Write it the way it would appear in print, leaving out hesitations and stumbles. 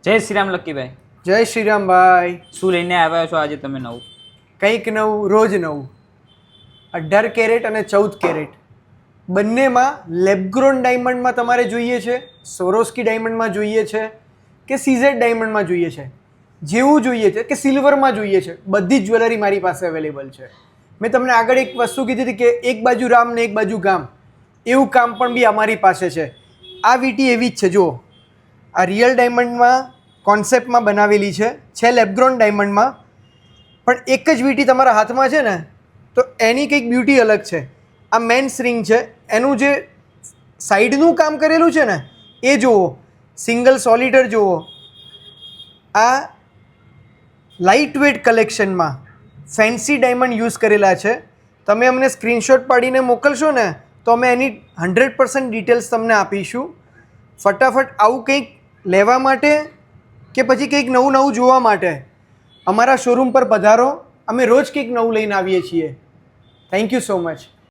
જય શ્રી રામ લક્કીભાઈ. જય શ્રી રામ ભાઈ. શું લઈને આવ્યા છો આજે તમે નવું? કંઈક નવું, રોજ નવું. 18 કેરેટ અને 14 કેરેટ બંનેમાં લેબગ્રોન ડાયમંડમાં તમારે જોઈએ છે, સ્વરોસ્કી ડાયમંડમાં જોઈએ છે કે સીઝેડ ડાયમંડમાં જોઈએ છે, જેવું જોઈએ છે કે સિલ્વરમાં જોઈએ છે, બધી જ જ્વેલરી મારી પાસે અવેલેબલ છે. મેં તમને આગળ એક વસ્તુ કીધી હતી કે એક બાજુ રામ ને એક બાજુ ગામ, એવું કામ પણ બી અમારી પાસે છે. આ વીટી એવી જ છે, જુઓ, આ રિયલ ડાયમંડમાં કોન્સેપ્ટમાં બનાવેલી છે લેબગ્રોન ડાયમંડમાં, પણ એક જ વીટી તમારા હાથમાં છે ને તો એની કંઈક બ્યુટી અલગ છે. આ મેન્સ રિંગ છે, એનું જે સાઈડનું કામ કરેલું છે ને એ જુઓ, સિંગલ સોલિટર જુઓ. આ લાઇટ વેટ કલેક્શનમાં ફેન્સી ડાયમંડ યુઝ કરેલા છે. તમે અમને સ્ક્રીનશોટ પાડીને મોકલશો ને તો અમે એની 100% ડિટેલ્સ તમને આપીશું. ફટાફટ આવું કંઈક લેવા માટે કે પછી કંઈક નવું નવું જોવા માટે અમારા શોરૂમ પર પધારો. અમે રોજ કંઈક નવું લઈને આવીએ છીએ. Thank you so much.